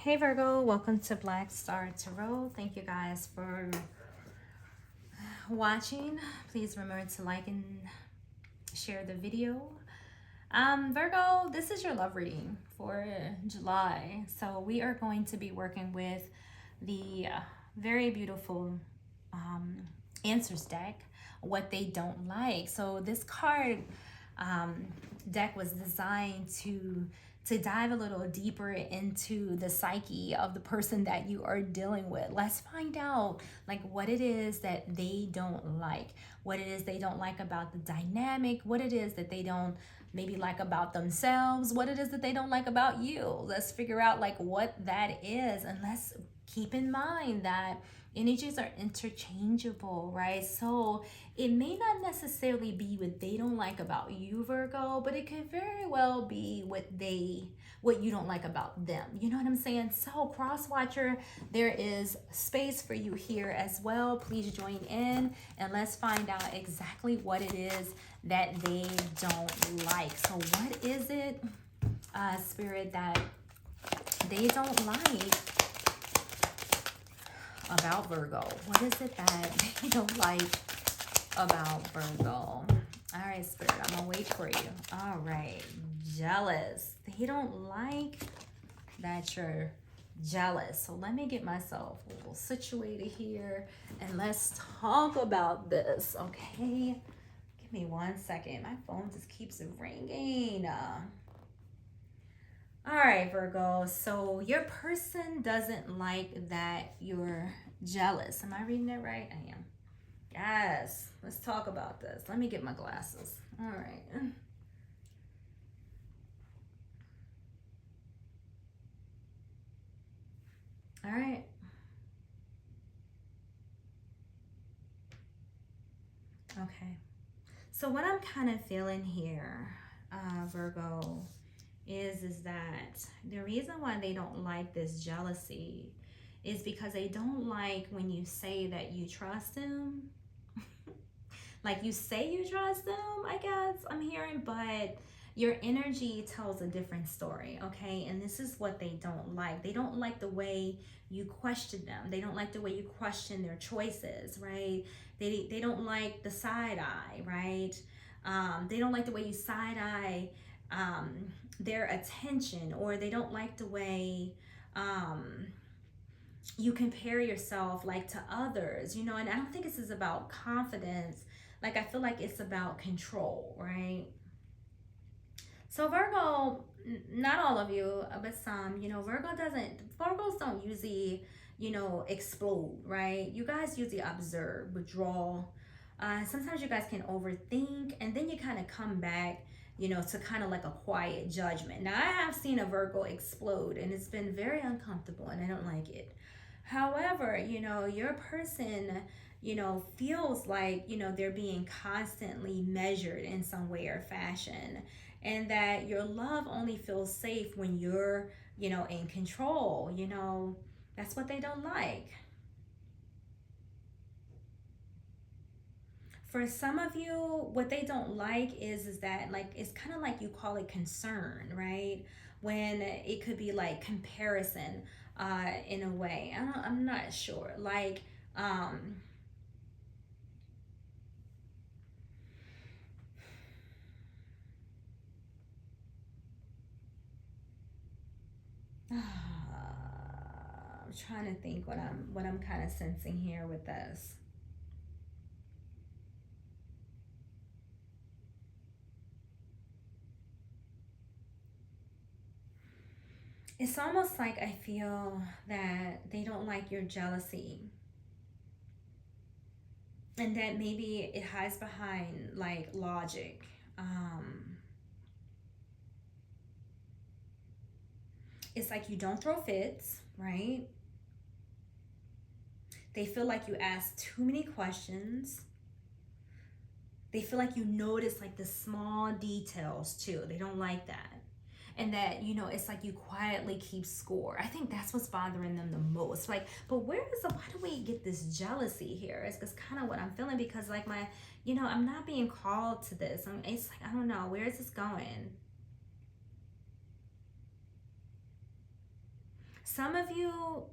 Hey Virgo, welcome to Black Star Tarot. Thank you guys for watching. Please remember to like and share the video. Virgo, this is your love reading for July. So we are going to be working with the very beautiful answers deck, what they don't like. So this card deck was designed to dive a little deeper into the psyche of the person that you are dealing with. Let's find out like what it is that they don't like, what it is they don't like about the dynamic, what it is that they don't maybe like about themselves, what it is that they don't like about you. Let's figure out like what that is, and let's keep in mind that energies are interchangeable, right? So it may not necessarily be what they don't like about you, Virgo, but it could very well be what you don't like about them. You know what I'm saying? So cross watcher, there is space for you here as well. Please join in and let's find out exactly what it is that they don't like. So what is it, Spirit, that they don't like about Virgo? What is it that they don't like about Virgo? All right, Spirit, I'm gonna wait for you. All right, jealous. They don't like that you're jealous. So let me get myself a little situated here and let's talk about this, okay? Give me 1 second. My phone just keeps ringing. All right, Virgo. So your person doesn't like that you're jealous. Am I reading that right? I am. Yes. Let's talk about this. Let me get my glasses. All right. All right. Okay. So what I'm kind of feeling here, Virgo, is that the reason why they don't like this jealousy is because they don't like when you say that you trust them. Like you say you trust them, I guess I'm hearing, but your energy tells a different story, okay? And this is what they don't like. They don't like the way you question them. They don't like the way you question their choices, right? They don't like the side eye, right? They don't like the way you side eye their attention, or they don't like the way you compare yourself like to others, you know. And I don't think this is about confidence. Like I feel like it's about control, right? So Virgo, not all of you, but some, you know, Virgos don't usually, you know, explode, right? You guys usually observe, withdraw. Sometimes you guys can overthink and then you kind of come back, you know, to kind of like a quiet judgment. Now, I have seen a Virgo explode and it's been very uncomfortable and I don't like it. However, you know, your person, you know, feels like, you know, they're being constantly measured in some way or fashion, and that your love only feels safe when you're, you know, in control. You know, that's what they don't like. For some of you, what they don't like is that like it's kind of like you call it concern, right? When it could be like comparison, in a way. I'm not sure. Like, I'm trying to think what I'm kind of sensing here with this. It's almost like I feel that they don't like your jealousy, and that maybe it hides behind like logic. It's like you don't throw fits, right? They feel like you ask too many questions. They feel like you notice like the small details too. They don't like that. And that, you know, it's like you quietly keep score. I think that's what's bothering them the most. Like, but why do we get this jealousy here? It's kind of what I'm feeling, because like you know, I'm not being called to this. It's like, I don't know, where is this going? Some of you,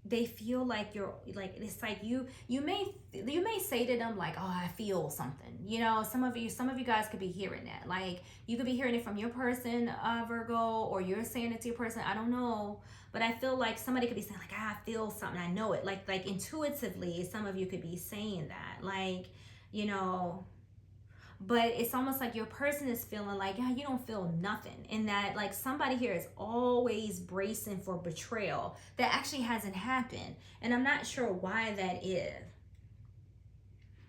they feel like you're like, it's like you may say to them like, oh, I feel something, you know. Some of you guys could be hearing that, like you could be hearing it from your person, Virgo, or you're saying it to your person, I don't know. But I feel like somebody could be saying like, I feel something, I know it, like intuitively. Some of you could be saying that, like, you know. But it's almost like your person is feeling like, yeah, you don't feel nothing, and that like somebody here is always bracing for betrayal that actually hasn't happened, and I'm not sure why that is.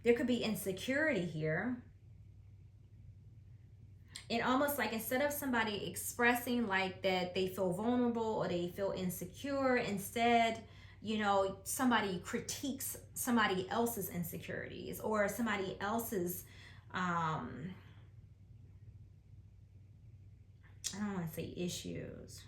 There could be insecurity here, and almost like instead of somebody expressing like that they feel vulnerable or they feel insecure, instead, you know, somebody critiques somebody else's insecurities or somebody else's um I don't want to say issues.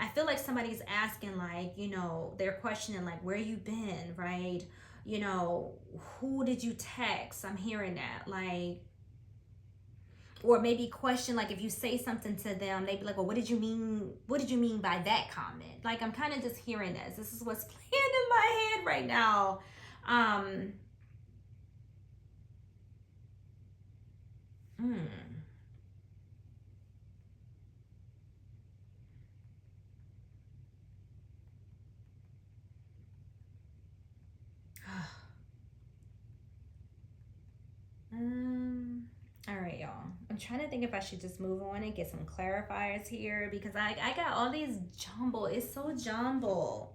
I feel like somebody's asking, like, you know, they're questioning, like, where you been, right? You know, who did you text? I'm hearing that, like, or maybe question, like, if you say something to them, they'd be like, well, what did you mean? What did you mean by that comment? Like, I'm kind of just hearing this. This is what's playing in my head right now. Hmm. Um, all right, y'all. I'm trying to think if I should just move on and get some clarifiers here because I got all these jumble. It's so jumble.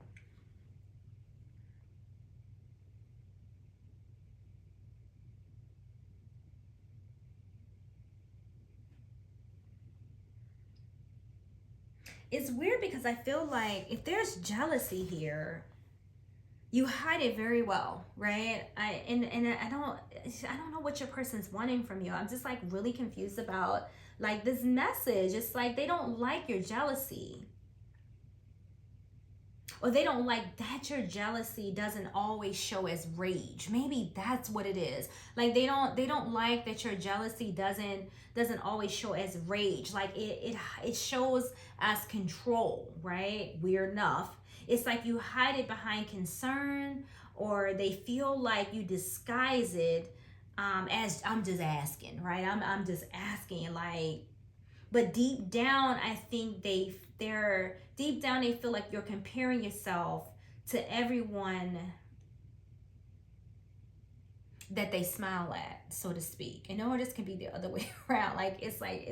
It's weird because I feel like if there's jealousy here, you hide it very well, right? I don't know what your person's wanting from you. I'm just like really confused about like this message. It's like they don't like your jealousy, or they don't like that your jealousy doesn't always show as rage. Maybe that's what it is. Like they don't like that your jealousy doesn't always show as rage. Like it shows as control, right? Weird enough. It's like you hide it behind concern, or they feel like you disguise it as I'm just asking, right? I'm just asking, like, but deep down I think they're deep down they feel like you're comparing yourself to everyone that they smile at, so to speak. And or this can be the other way around. Like it's like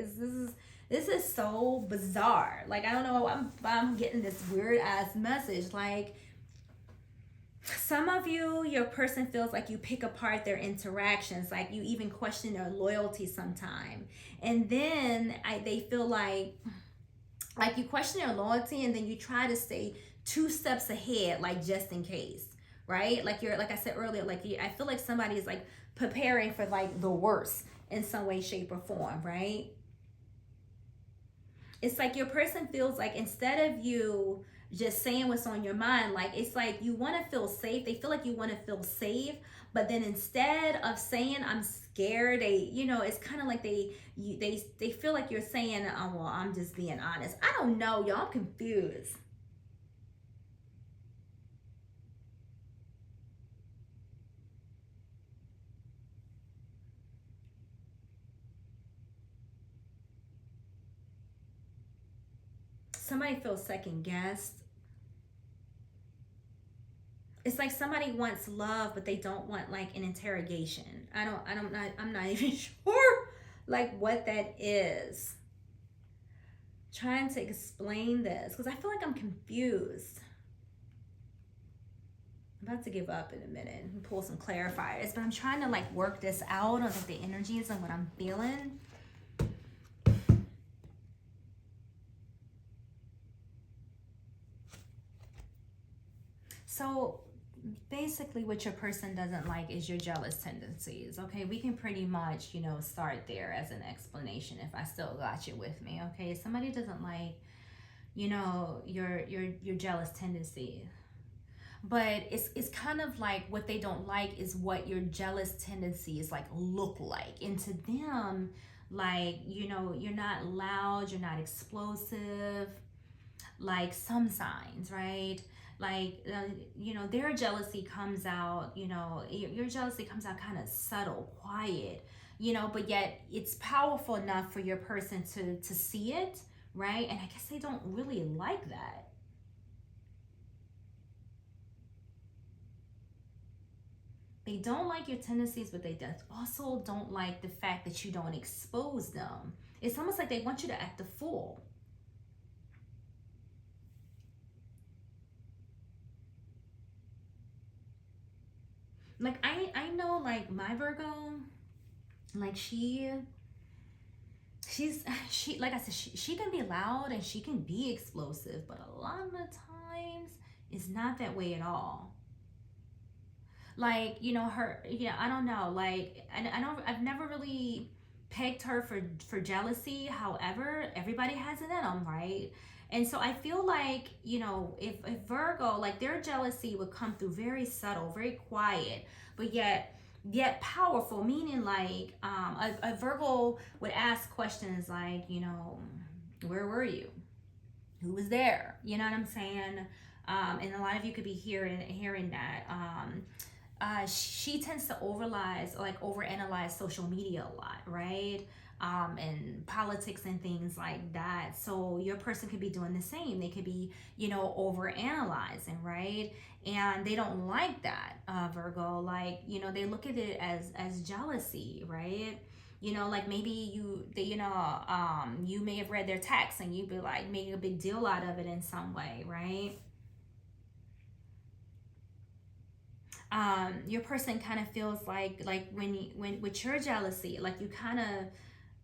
this is so bizarre. Like I don't know, I'm getting this weird ass message. Like some of you, your person feels like you pick apart their interactions, like you even question their loyalty sometime. And then they feel like you question their loyalty, and then you try to stay 2 steps ahead, like just in case, right? Like you're, like I said earlier, like I feel like somebody is like preparing for like the worst in some way, shape, or form, right? It's like your person feels like instead of you just saying what's on your mind, like it's like you want to feel safe. They feel like you want to feel safe, but then instead of saying I'm scared, they, you know, it's kind of like they feel like you're saying, oh well, I'm just being honest. I don't know, y'all. I'm confused. Somebody feels second guessed. It's like somebody wants love, but they don't want like an interrogation. I'm not even sure like what that is. Trying to explain this because I feel like I'm confused. I'm about to give up in a minute and pull some clarifiers, but I'm trying to like work this out on like the energies and what I'm feeling. So basically what your person doesn't like is your jealous tendencies. Okay, we can pretty much, you know, start there as an explanation if I still got you with me. Okay, somebody doesn't like, you know, your jealous tendencies, but it's kind of like what they don't like is what your jealous tendencies like look like, and to them Like, you know, you're not loud, you're not explosive, like some signs, right? Like, you know, their jealousy comes out, you know, your jealousy comes out kind of subtle, quiet, you know, but yet it's powerful enough for your person to see it, right? And I guess they don't really like that. They don't like your tendencies, but they also don't like the fact that you don't expose them. It's almost like they want you to act a fool. Like I know like my Virgo, like she like I said, she can be loud and she can be explosive, but a lot of the times it's not that way at all. Like, you know, her, yeah, I don't know, like I don't, I've never really pegged her for jealousy. However, everybody has it in them, right? And so I feel like, you know, if Virgo, like their jealousy would come through very subtle, very quiet, but yet powerful, meaning like a Virgo would ask questions like, you know, where were you, who was there, you know what I'm saying? And a lot of you could be hearing that. She tends to overanalyze social media a lot, right? And politics and things like that. So your person could be doing the same. They could be, you know, overanalyzing, right? And they don't like that, Virgo. Like, you know, they look at it as jealousy, right? You know, like maybe you may have read their text and you'd be like making a big deal out of it in some way, right? Your person kind of feels like when with your jealousy, like you kind of,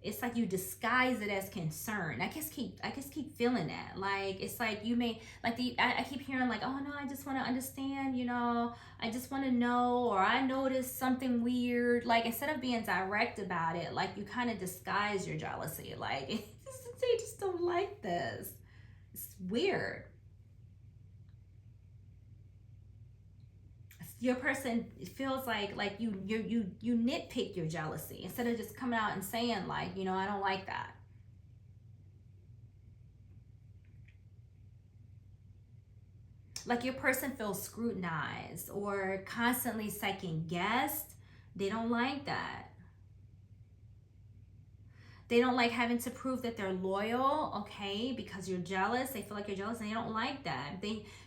it's like you disguise it as concern. I just keep feeling that. Like it's like you may like I keep hearing like, oh no, I just want to understand, you know, I just want to know, or I noticed something weird. Like instead of being direct about it, like you kind of disguise your jealousy. Like they just don't like this. It's weird. Your person feels like you nitpick your jealousy instead of just coming out and saying like, you know, I don't like that. Like your person feels scrutinized or constantly second guessed. They don't like that. They don't like having to prove that they're loyal, okay, because you're jealous. They feel like you're jealous and they don't like that.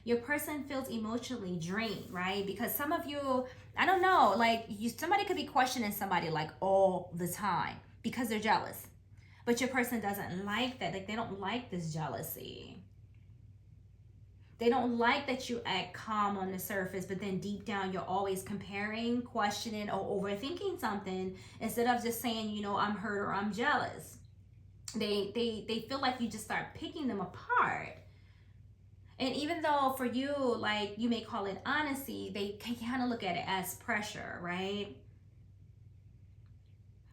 Your person feels emotionally drained, right? Because some of you, I don't know, like somebody could be questioning somebody like all the time because they're jealous. But your person doesn't like that. Like they don't like this jealousy. They don't like that you act calm on the surface, but then deep down you're always comparing, questioning, or overthinking something instead of just saying, you know, I'm hurt or I'm jealous. They feel like you just start picking them apart. And even though for you, like you may call it honesty, they can kind of look at it as pressure, right?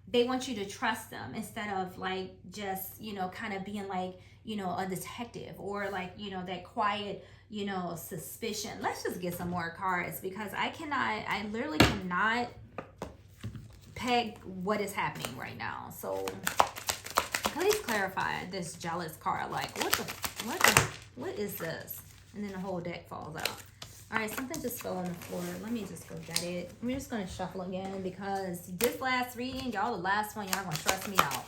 They want you to trust them instead of like just, you know, kind of being like, you know, a detective or like, you know, that quiet, you know, suspicion. Let's just get some more cards because I literally cannot peg what is happening right now. So please clarify this jealous card. Like what is this? And then the whole deck falls out. All right, something just fell on the floor. Let me just go get it. I'm just going to shuffle again because this last reading, y'all, the last one, y'all going to stress me out.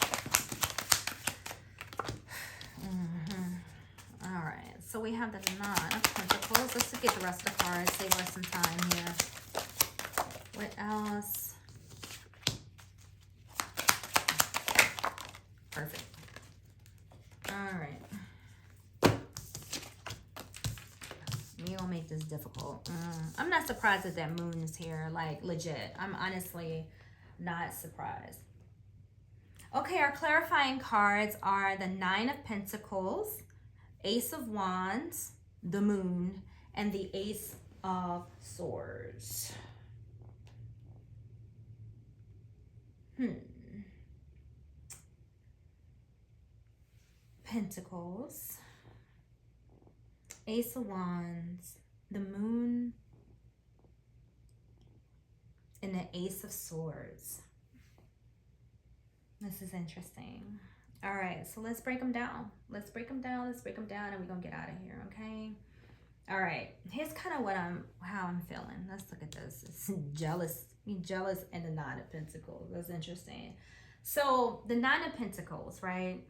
All right, so we have the Nine of Pentacles. Let's just get the rest of the cards. Save us some time here. What else? Perfect. All right. We gonna make this difficult. I'm not surprised that that moon is here. Like legit. I'm honestly not surprised. Okay, our clarifying cards are the Nine of Pentacles, Ace of Wands, the Moon, and the Ace of Swords. Pentacles, Ace of Wands, the Moon, and the Ace of Swords. This is interesting. All right, so let's break them down. Let's break them down. Let's break them down, and we're gonna get out of here. Okay. All right. Here's kind of how I'm feeling. Let's look at this. It's jealous. Being jealous and the Nine of Pentacles. That's interesting. So the Nine of Pentacles, right?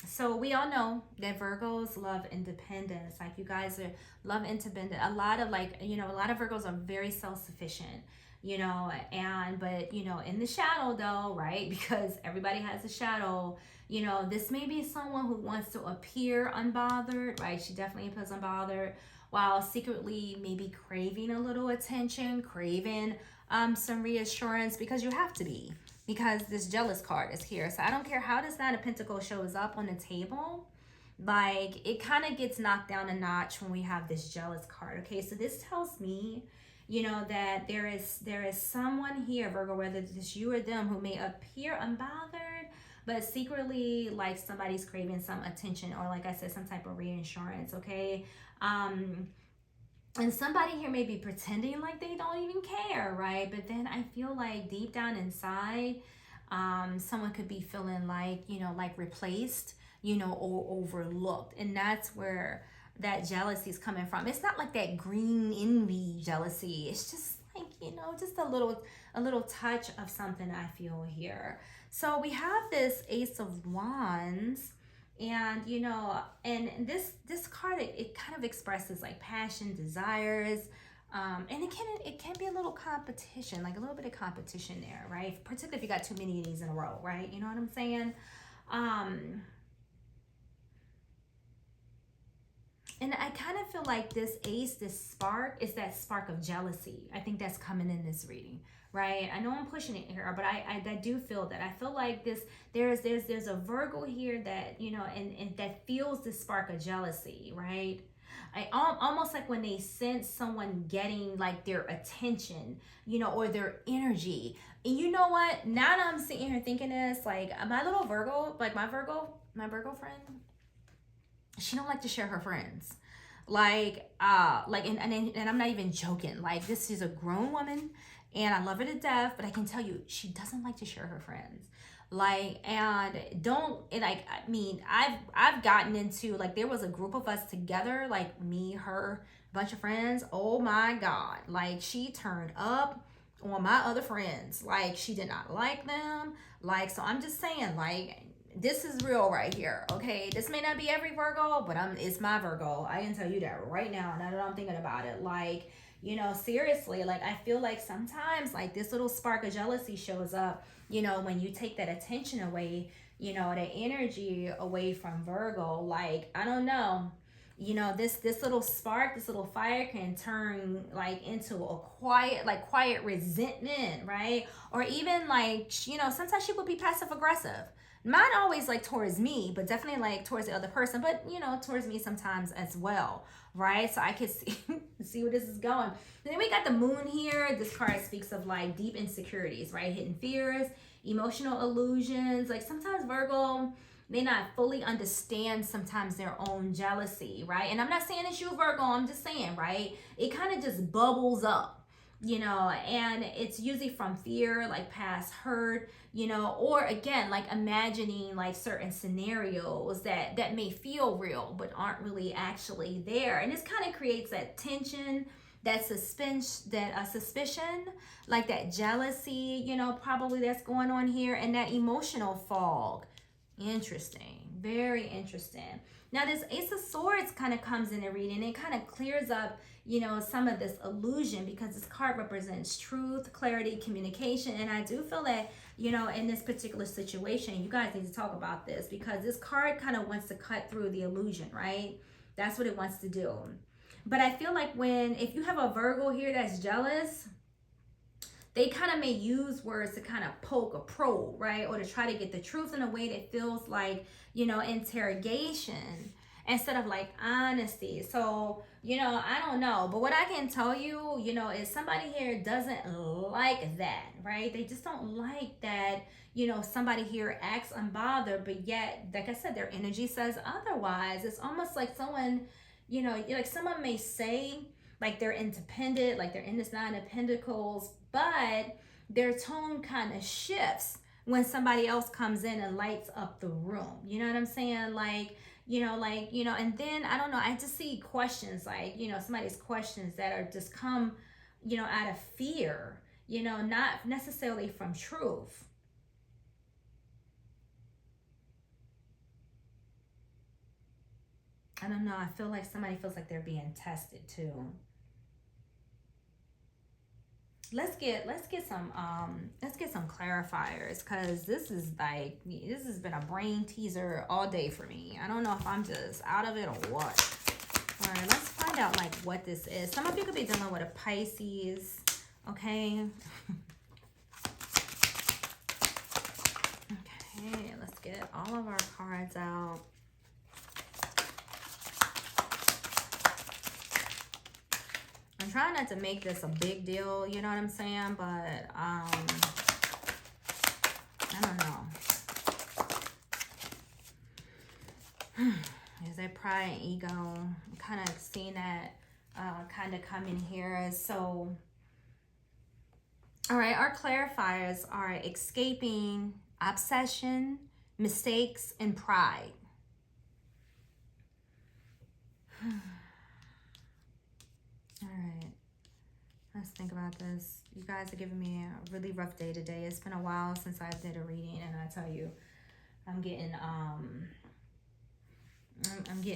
So we all know that Virgos love independence. Like you guys are love independent. A lot of a lot of Virgos are very self-sufficient, and but in the shadow though, right? Because everybody has a shadow. This may be someone who wants to appear unbothered, right? She definitely appears unbothered while secretly maybe craving a little attention, craving some reassurance, because you have to be, because this jealous card is here. So I don't care how this Nine of Pentacles shows up on the table, like it kind of gets knocked down a notch when we have this jealous card. Okay, so this tells me, that there is someone here, Virgo, whether it's you or them, who may appear unbothered, but secretly like somebody's craving some attention, or like I said, some type of reassurance. Okay. And somebody here may be pretending like they don't even care, right? But then I feel like deep down inside, someone could be feeling like, like replaced, or overlooked. And that's where that jealousy is coming from. It's not like that green envy jealousy. It's just like, just a little touch of something I feel here. So we have this Ace of Wands, and and this card, it kind of expresses like passion, desires, and it can be a little competition, like a little bit of competition there, right? Particularly if you got too many of these in a row, right? You know what I'm saying? And I kind of feel like this ace, this spark, is that spark of jealousy. I think that's coming in this reading, right? I know I'm pushing it here, but I do feel that. I feel like there's a Virgo here that, and that feels this spark of jealousy, right? Almost like when they sense someone getting like their attention, or their energy. And you know what? Now that I'm sitting here thinking this, like my little Virgo, like my Virgo friend, she don't like to share her friends, and I'm not even joking. Like, this is a grown woman and I love her to death, but I can tell you she doesn't like to share her friends. I mean, I've gotten into, like, there was a group of us together, like me, her, a bunch of friends. Oh my god, like she turned up on my other friends, like she did not like them. Like, so I'm just saying, like, this is real right here. Okay, this may not be every Virgo, but it's my Virgo. I can tell you that right now that I'm thinking about it. Like, seriously, like I feel like sometimes like this little spark of jealousy shows up, when you take that attention away, that energy away from Virgo. Like, I don't know, this little spark, this little fire can turn like into a quiet resentment, right? Or even like, sometimes she would be passive aggressive, not always like towards me, but definitely like towards the other person, but towards me sometimes as well, right? So I can see where this is going. And then we got the moon here. This card speaks of like deep insecurities, right? Hidden fears, emotional illusions. Like sometimes Virgo may not fully understand sometimes their own jealousy, right? And I'm not saying it's you, Virgo, I'm just saying, right? It kind of just bubbles up, and it's usually from fear, like past hurt, or again, like imagining like certain scenarios that may feel real but aren't really actually there. And this kind of creates that tension, that suspicion, like that jealousy, probably that's going on here, and that emotional fog. Interesting, very interesting. Now this Ace of Swords kind of comes in the reading. It kind of clears up, some of this illusion, because this card represents truth, clarity, communication. And I do feel that, in this particular situation, you guys need to talk about this, because this card kind of wants to cut through the illusion, right? That's what it wants to do. But I feel like if you have a Virgo here that's jealous, they kind of may use words to kind of poke or probe, right? Or to try to get the truth in a way that feels like, interrogation instead of like honesty. So, I don't know. But what I can tell you, is somebody here doesn't like that, right? They just don't like that, somebody here acts unbothered, but yet, like I said, their energy says otherwise. It's almost like someone, like someone may say, like they're independent, like they're in this Nine of Pentacles, but their tone kind of shifts, when somebody else comes in and lights up the room. You know what I'm saying? And then I don't know, I just see questions like, somebody's questions that are just come, out of fear, not necessarily from truth. I don't know, I feel like somebody feels like they're being tested too. Let's get some clarifiers, because this has been a brain teaser all day for me. I don't know if I'm just out of it or what. All right, let's find out like what this is. Some of you could be dealing with a Pisces, okay? Okay, let's get all of our cards out. I'm trying not to make this a big deal, you know what I'm saying? But, I don't know. There's that pride and ego. I'm kind of seeing that kind of come in here. So, all right, our clarifiers are escaping obsession, mistakes, and pride. All right, let's think about this. You guys are giving me a really rough day today. It's been a while since I did a reading, and I tell you, I'm getting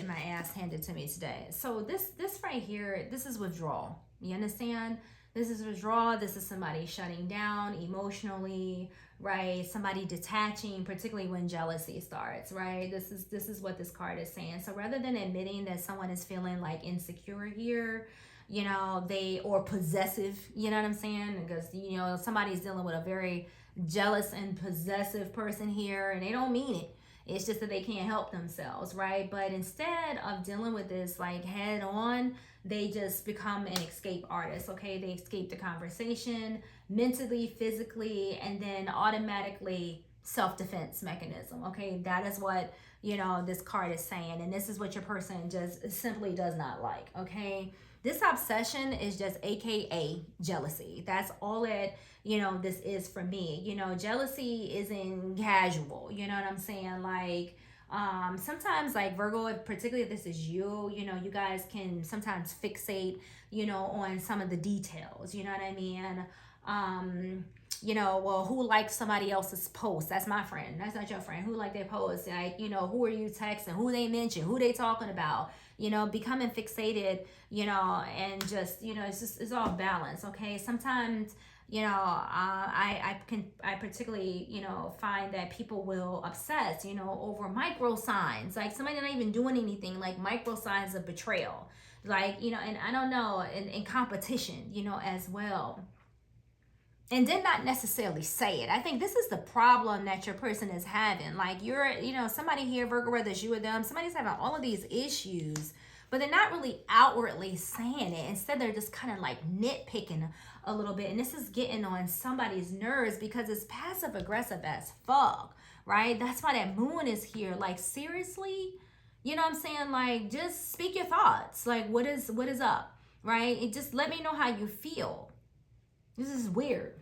my ass handed to me today. So this right here, this is withdrawal. You understand? This is withdrawal. This is somebody shutting down emotionally, right? Somebody detaching, particularly when jealousy starts, right? This is what this card is saying. So rather than admitting that someone is feeling like insecure here, or possessive, you know what I'm saying? Because, somebody's dealing with a very jealous and possessive person here, and they don't mean it. It's just that they can't help themselves, right? But instead of dealing with this like head on, they just become an escape artist, okay? They escape the conversation mentally, physically, and then automatically self-defense mechanism, okay? That is what, this card is saying. And this is what your person just simply does not like, okay? This obsession is just AKA jealousy. That's all it, this is for me. Jealousy isn't casual. You know what I'm saying? Like, sometimes like Virgo, particularly if this is you, you guys can sometimes fixate, on some of the details. You know what I mean? Well, who likes somebody else's post? That's my friend. That's not your friend. Who liked their post? Like, who are you texting? Who they mention? Who they talking about? Becoming fixated, and just, it's all balance. Okay. Sometimes, I particularly, find that people will obsess, over micro signs, like somebody not even doing anything, like micro signs of betrayal, like, and I don't know, in competition, as well. And did not necessarily say it. I think this is the problem that your person is having. Like you're, somebody here, Virgo, whether it's you or them, somebody's having all of these issues, but they're not really outwardly saying it. Instead, they're just kind of like nitpicking a little bit. And this is getting on somebody's nerves because it's passive aggressive as fuck, right? That's why that moon is here. Like, seriously? You know what I'm saying? Like, just speak your thoughts. Like, what is up, right? And just let me know how you feel. This is weird.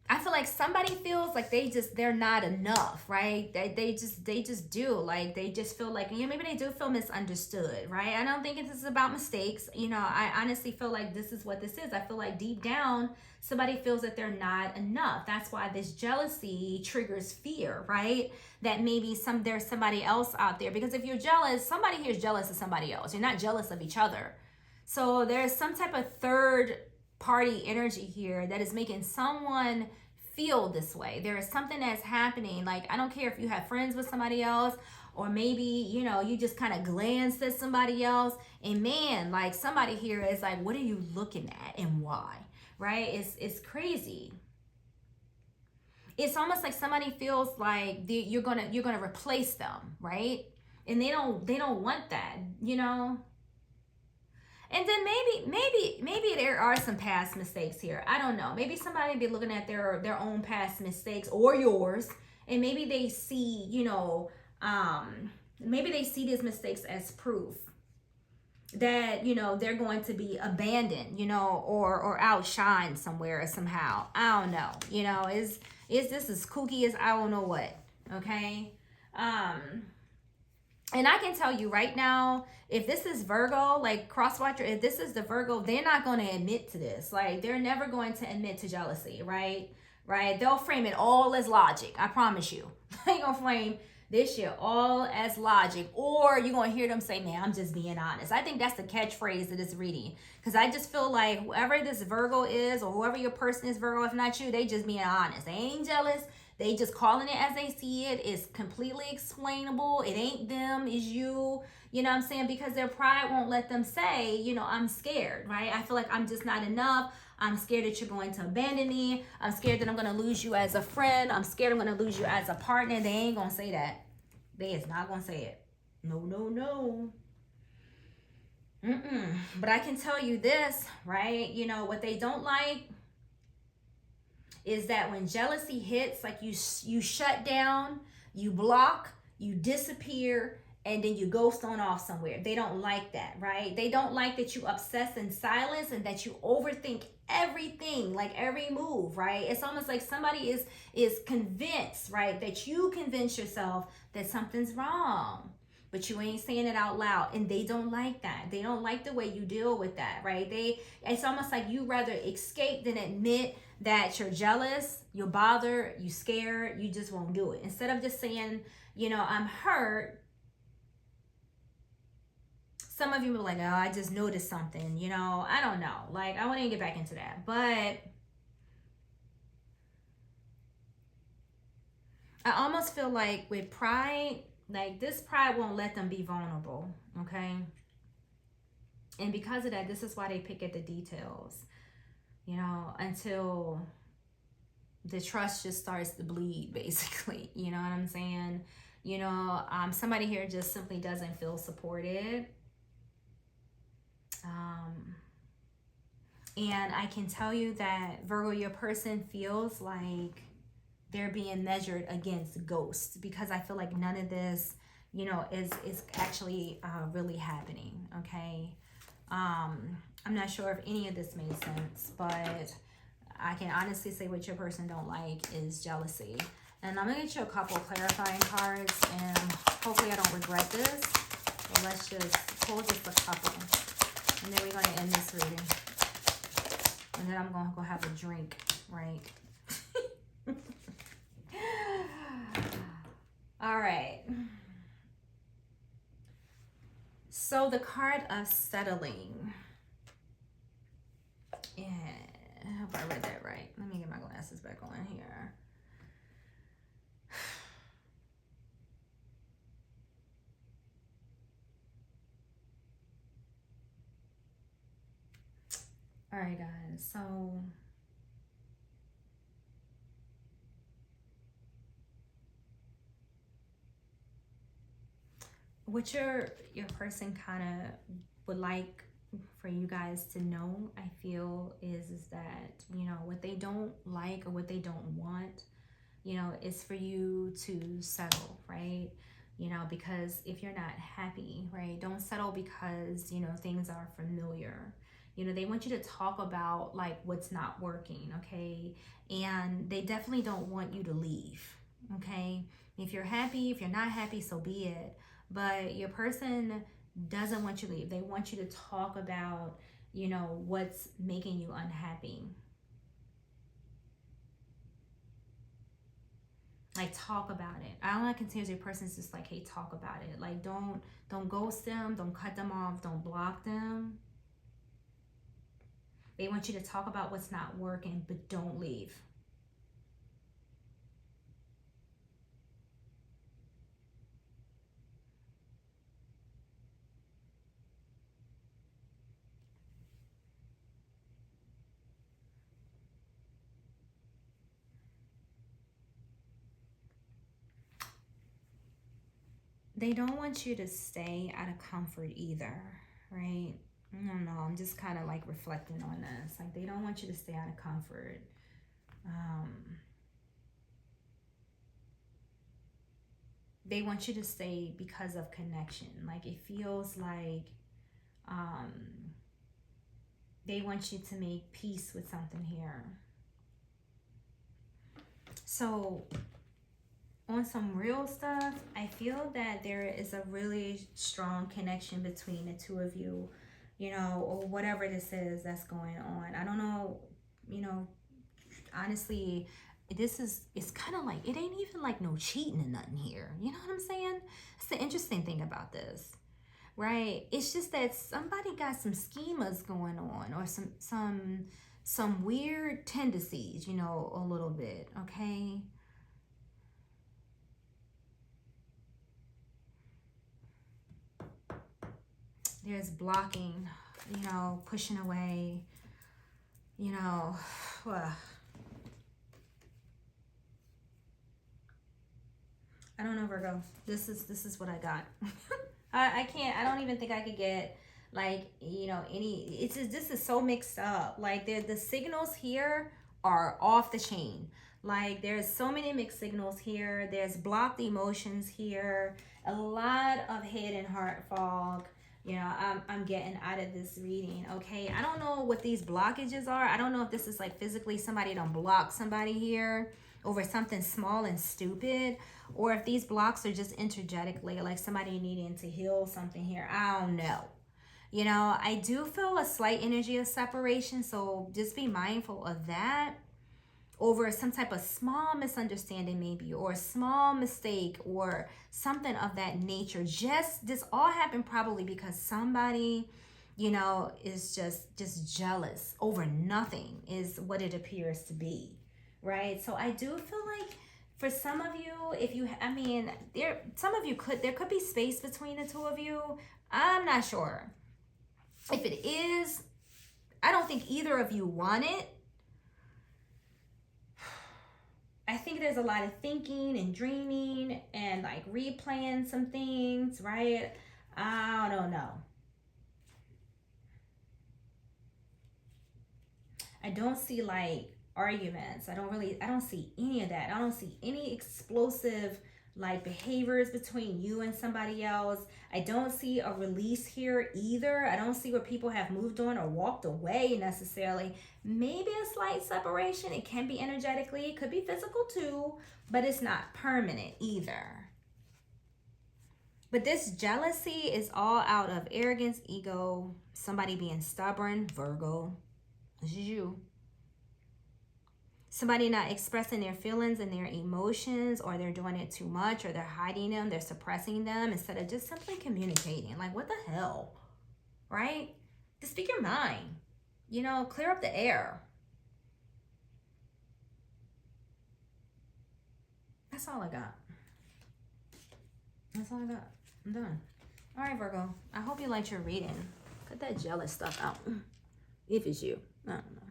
I feel like somebody feels like they're not enough, right? They just do. Like, they just feel like, maybe they do feel misunderstood, right? I don't think it's about mistakes. I honestly feel like this is what this is. I feel like deep down, somebody feels that they're not enough. That's why this jealousy triggers fear, right? That maybe there's somebody else out there. Because if you're jealous, somebody here is jealous of somebody else. You're not jealous of each other. So there's some type of third party energy here that is making someone feel this way. There is something that's happening. Like, I don't care if you have friends with somebody else, or maybe, you just kind of glanced at somebody else, and man, like somebody here is like, what are you looking at and why? Right? It's crazy. It's almost like somebody feels like you're gonna replace them, right? And they don't want that, And then maybe there are some past mistakes here. I don't know. Maybe somebody be looking at their own past mistakes or yours, and maybe they see, maybe they see these mistakes as proof. that, you know, they're going to be abandoned, you know, or outshined somewhere or somehow. I don't know. You know, is this as kooky as I don't know what. Okay. And I can tell you right now, if this is Virgo, like crosswatcher, if this is the Virgo, they're not going to admit to this. Like, they're never going to admit to jealousy, right? Right? They'll frame it all as logic. I promise you. They're going to frame this shit all as logic. Or you're going to hear them say, man, I'm just being honest. I think that's the catchphrase of this reading. Because I just feel like whoever this Virgo is, or whoever your person is, Virgo, if not you, they just being honest. They ain't jealous. They just calling it as they see it. It's completely explainable. It ain't them, it's you. You know what I'm saying? Because their pride won't let them say, you know, I'm scared, right? I feel like I'm just not enough. I'm scared that you're going to abandon me. I'm scared that I'm going to lose you as a friend. I'm scared I'm going to lose you as a partner. They ain't going to say that. They is not going to say it. No, no, no. But I can tell you this, right? You know, what they don't like is that when jealousy hits, like you shut down, you block, you disappear, and then you ghost on off somewhere. They don't like that, right? They don't like that you obsess in silence and that you overthink everything, like every move, right? It's almost like somebody is convinced, right, that you convince yourself that something's wrong, but you ain't saying it out loud, and they don't like that. They don't like the way you deal with that, right? It's almost like you rather escape than admit that you're jealous, you're bothered, you scared, you just won't do it. Instead of just saying, you know, I'm hurt, some of you are like, oh, I just noticed something, you know, I don't know. Like, I won't even get back into that. But I almost feel like with pride, like this pride won't let them be vulnerable, okay? And because of that, this is why they pick at the details, you know, until the trust just starts to bleed, basically. You know what I'm saying? You know, somebody here just simply doesn't feel supported. And I can tell you that, Virgo, your person feels like they're being measured against ghosts, because I feel like none of this, you know, is actually really happening, okay? I'm not sure if any of this made sense, but I can honestly say what your person don't like is jealousy. And I'm gonna get you a couple clarifying cards, and hopefully I don't regret this. So let's just pull just a couple, and then we're gonna end this reading. And then I'm gonna go have a drink, right? All right. So the card of settling. Yeah, I hope I read that right. Let me get my glasses back on here. All right, guys. So what your person kind of would like for you guys to know, I feel, is that, you know, what they don't like or what they don't want, you know, is for you to settle, right? You know, because if you're not happy, right, don't settle because, you know, things are familiar. You know, they want you to talk about like what's not working, okay? And they definitely don't want you to leave, okay? If you're happy, if you're not happy, so be it. But your person doesn't want you to leave. They want you to talk about, you know, what's making you unhappy. Like, talk about it. All I can say is your person's just like, hey, talk about it. Like, don't ghost them, don't cut them off, don't block them. They want you to talk about what's not working, but don't leave. They don't want you to stay out of comfort either, right? I don't know. I'm just kind of like reflecting on this. Like, they don't want you to stay out of comfort. They want you to stay because of connection. Like, it feels like They want you to make peace with something here. So on some real stuff, I feel that there is a really strong connection between the two of you, you know, or whatever this is that's going on. I don't know, you know, honestly, it's kind of like, it ain't even like no cheating or nothing here. You know what I'm saying? It's the interesting thing about this, right? It's just that somebody got some schemas going on, or some weird tendencies, you know, a little bit, okay? There's blocking, you know, pushing away, you know. I don't know, Virgo. This is what I got. I can't. I don't even think I could get, like, you know, any. It's just, this is so mixed up. Like, the signals here are off the chain. Like, there's so many mixed signals here. There's blocked emotions here. A lot of head and heart fog. You know, I'm getting out of this reading. Okay, I don't know what these blockages are. I don't know if this is like physically somebody done block somebody here over something small and stupid, or if these blocks are just energetically, like somebody needing to heal something here. I don't know. You know, I do feel a slight energy of separation, so just be mindful of that, over some type of small misunderstanding maybe, or a small mistake, or something of that nature. Just, this all happened probably because somebody, you know, is just jealous over nothing, is what it appears to be, right? So I do feel like for some of you, if you, I mean, there could be space between the two of you. I'm not sure. If it is, I don't think either of you want it. I think there's a lot of thinking and dreaming and like replaying some things, right? I don't know. I don't see like arguments. I don't see any of that. I don't see any explosive like behaviors between you and somebody else. I don't see a release here either. I don't see where people have moved on or walked away necessarily. Maybe a slight separation. It can be energetically, it could be physical too, but it's not permanent either. But this jealousy is all out of arrogance, ego, somebody being stubborn, Virgo. This is you. Somebody not expressing their feelings and their emotions, or they're doing it too much, or they're hiding them, they're suppressing them instead of just simply communicating. Like, what the hell, right? Just speak your mind, you know, clear up the air. That's all I got. That's all I got. I'm done. All right, Virgo. I hope you liked your reading. Cut that jealous stuff out. If it's you. I don't know.